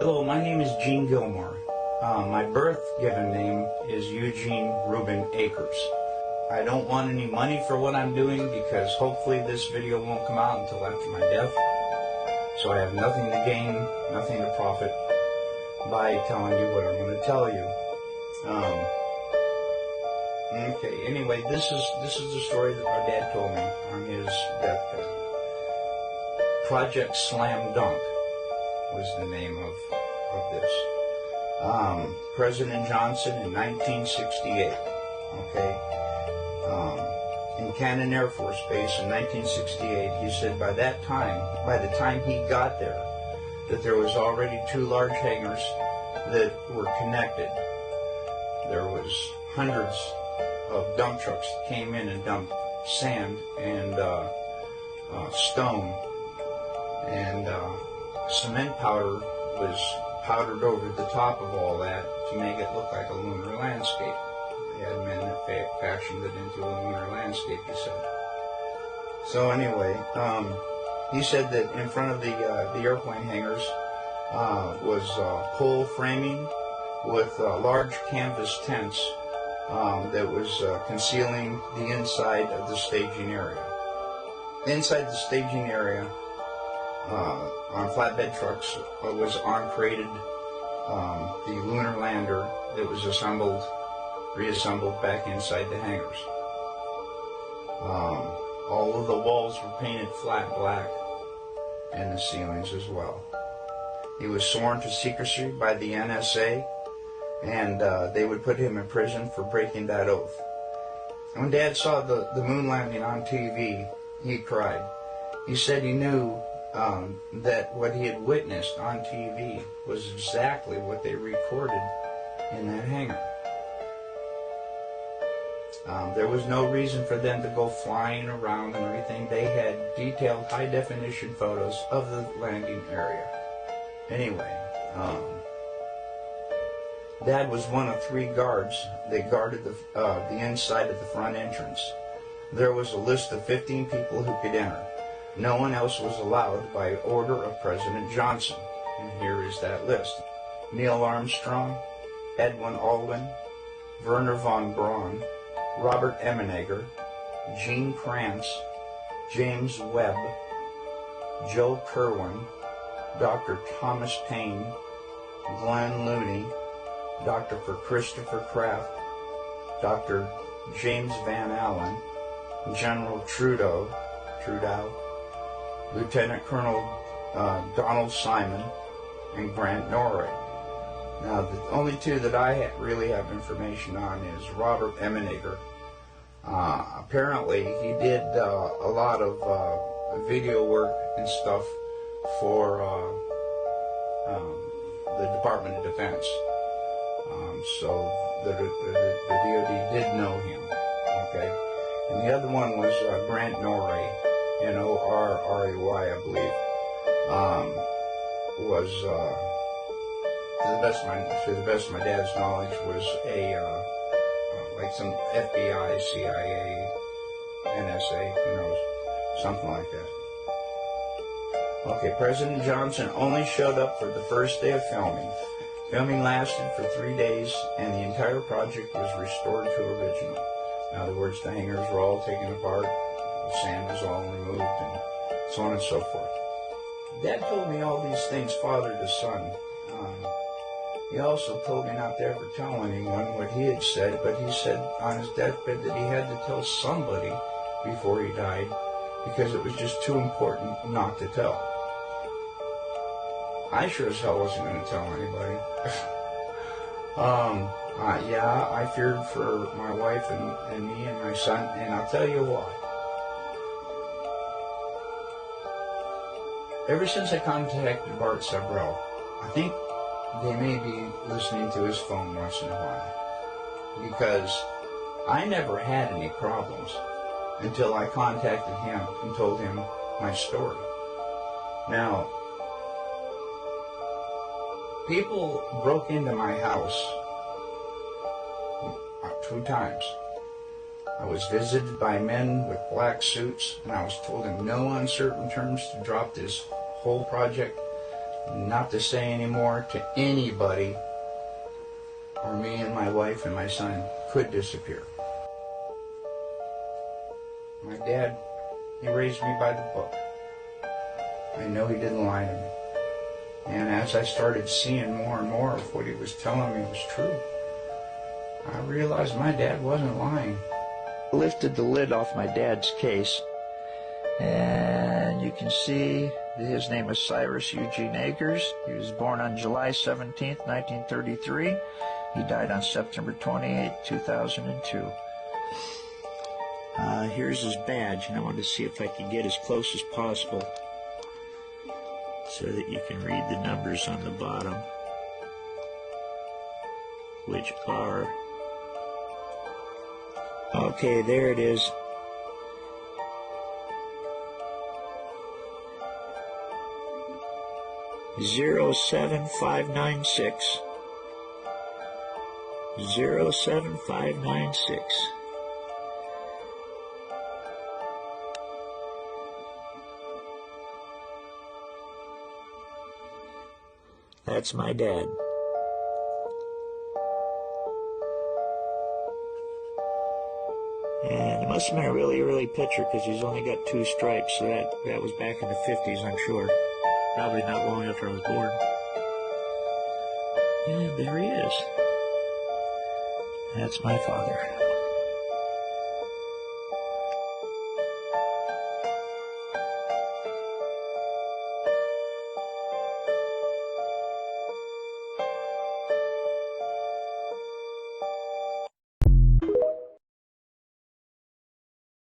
Hello, my name is Gene Gilmore. My birth given name is Eugene Reuben Akers. I don't want any money for what I'm doing because hopefully this video won't come out until after my death. So I have nothing to gain, nothing to profit by telling you what I'm going to tell you. Okay, anyway, this is the story that my dad told me on his deathbed. Project Slam Dunk was the name of this. President Johnson in 1968, okay, in Cannon Air Force Base in 1968, he said by the time he got there, that there was already 2 large hangars that were connected. There was hundreds of dump trucks that came in and dumped sand and stone, and cement powder was powdered over the top of all that to make it look like a lunar landscape. They had men that fashioned it into a lunar landscape, he said. So anyway, he said that in front of the airplane hangars was pole framing with large canvas tents that was concealing the inside of the staging area. Inside the staging area, on flatbed trucks, was created the lunar lander that was reassembled back inside the hangars. All of the walls were painted flat black, and the ceilings as well. He was sworn to secrecy by the NSA, and they would put him in prison for breaking that oath. When Dad saw the moon landing on TV, he cried. He said he knew that what he had witnessed on TV was exactly what they recorded in that hangar. There was no reason for them to go flying around and everything. They had detailed high-definition photos of the landing area. Anyway, Dad was one of 3 guards that guarded the inside of the front entrance. There was a list of 15 people who could enter. No one else was allowed by order of President Johnson. And here is that list. Neil Armstrong, Edwin Aldrin, Wernher von Braun, Robert Emenegger, Gene Kranz, James Webb, Joe Kerwin, Dr. Thomas Paine, Glenn Looney, Dr. Christopher Kraft, Dr. James Van Allen, General Trudeau, Lieutenant Colonel Donald Simon, and Grant Norrie. Now, the only 2 that I really have information on is Robert Emenegger. Apparently, he did a lot of video work and stuff for the Department of Defense. So the DoD did know him. Okay, and the other one was Grant Norrie. Norray, I believe, was, to the best of my dad's knowledge, was like some FBI, CIA, NSA, who knows, something like that. Okay, President Johnson only showed up for the first day of filming. Filming lasted for 3 days, and the entire project was restored to original. In other words, the hangars were all taken apart, the sand was all removed, and so on and so forth. Dad told me all these things father to son. He also told me not to ever tell anyone what he had said, but he said on his deathbed that he had to tell somebody before he died because it was just too important not to tell. I sure as hell wasn't going to tell anybody. Yeah, I feared for my wife and me and my son, and I'll tell you why. Ever since I contacted Bart Sabrell, I think they may be listening to his phone once in a while, because I never had any problems until I contacted him and told him my story. Now, people broke into my house 2 times. I was visited by men with black suits, and I was told in no uncertain terms to drop this whole project not to say anymore to anybody, or me and my wife and my son could disappear. My dad, he raised me by the book. I know he didn't lie to me. And as I started seeing more and more of what he was telling me was true, I realized my dad wasn't lying. I lifted the lid off my dad's case, and you can see that his name is Cyrus Eugene Akers. He was born on July 17th, 1933. He died on September 28, 2002. Here's his badge, and I wanted to see if I could get as close as possible so that you can read the numbers on the bottom, which are, okay, there it is. (07596). 07596. That's my dad. And it must have been a really early picture because he's only got 2 stripes, so that was back in the 50s, I'm sure. Probably not long after I was born. And there he is. That's my father.